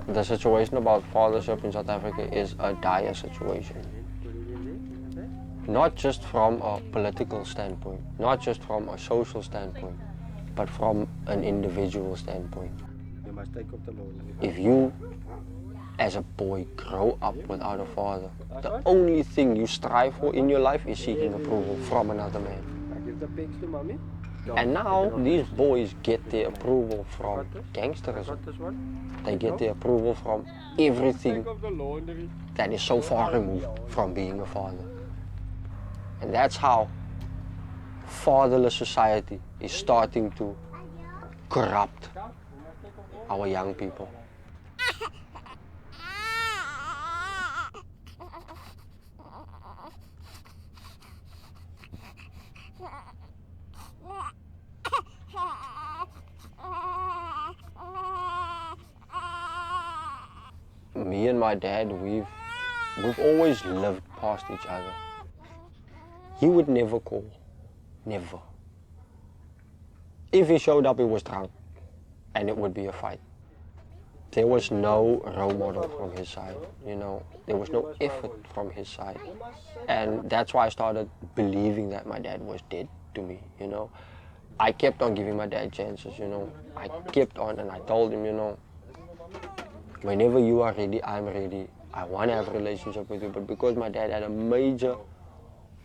The situation about fathership in South Africa is a dire situation. Not just from a political standpoint, not just from a social standpoint, but from an individual standpoint. If you, as a boy, grow up without a father, the only thing you strive for in your life is seeking approval from another man. And now these boys get their approval from gangsterism. They get their approval from everything that is so far removed from being a father. And that's how fatherless society is starting to corrupt our young people. Me and my dad, we've always lived past each other. He would never call, never. If he showed up, he was drunk, and it would be a fight. There was no role model from his side, you know. There was no effort from his side. And that's why I started believing that my dad was dead to me, you know. I kept on giving my dad chances, you know. I kept on, and I told him, you know, whenever you are ready, I'm ready. I want to have a relationship with you. But because my dad had a major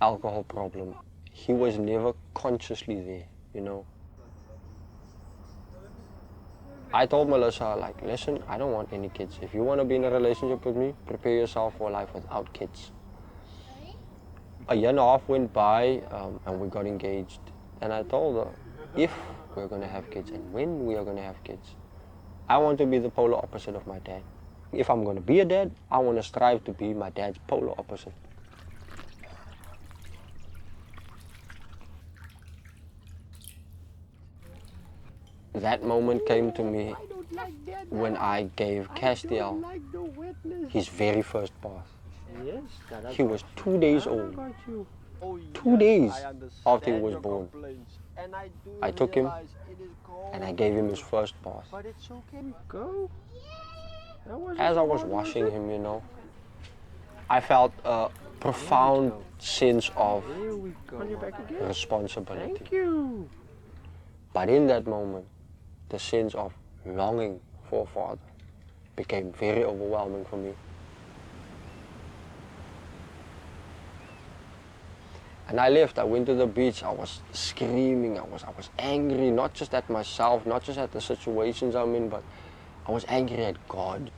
alcohol problem, he was never consciously there, you know. I told Melissa, like, listen, I don't want any kids. If you want to be in a relationship with me, prepare yourself for life without kids. A year and a half went by, and we got engaged. And I told her, if we're going to have kids and when we are going to have kids, I want to be the polar opposite of my dad. If I'm going to be a dad, I want to strive to be my dad's polar opposite. That moment came to me when I gave Castiel his very first bath. He was 2 days old. 2 days after he was born. I took him and I gave him his first bath. As I was washing him, you know, I felt a profound sense of responsibility. But in that moment, the sense of longing for a father became very overwhelming for me. And I left, I went to the beach, I was screaming, I was angry, not just at myself, not just at the situations I'm in, but I was angry at God.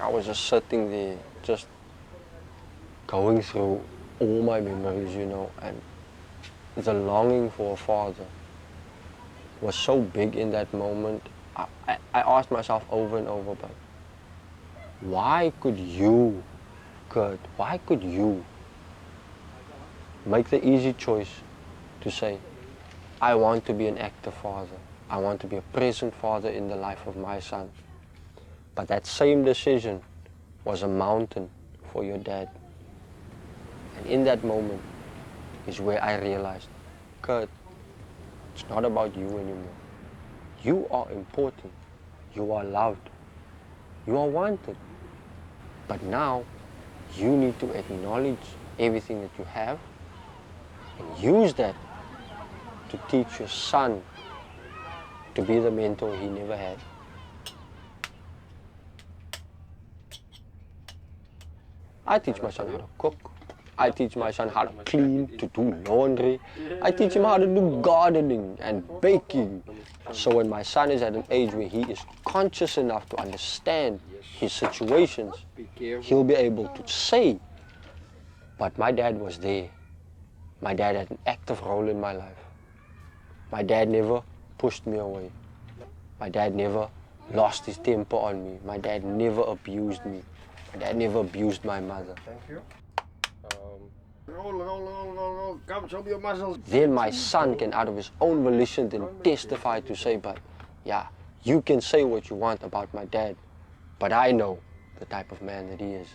I was just sitting there, just going through all my memories, you know, and the longing for a father was so big in that moment. I asked myself over and over, but why could you, Kurt, why could you make the easy choice to say, I want to be an active father. I want to be a present father in the life of my son. But that same decision was a mountain for your dad. And in that moment is where I realized, Kurt, it's not about you anymore. You are important. You are loved. You are wanted. But now, you need to acknowledge everything that you have and use that to teach your son to be the mentor he never had. I teach my son how to cook. I teach my son how to clean, to do laundry. I teach him how to do gardening and baking. So when my son is at an age where he is conscious enough to understand his situations, he'll be able to say, but my dad was there. My dad had an active role in my life. My dad never pushed me away. My dad never lost his temper on me. My dad never abused me. My dad never abused my mother. Thank you. Roll. Come, show me your muscles. Then my son can, out of his own volition, then testify to say, but yeah, you can say what you want about my dad, but I know the type of man that he is.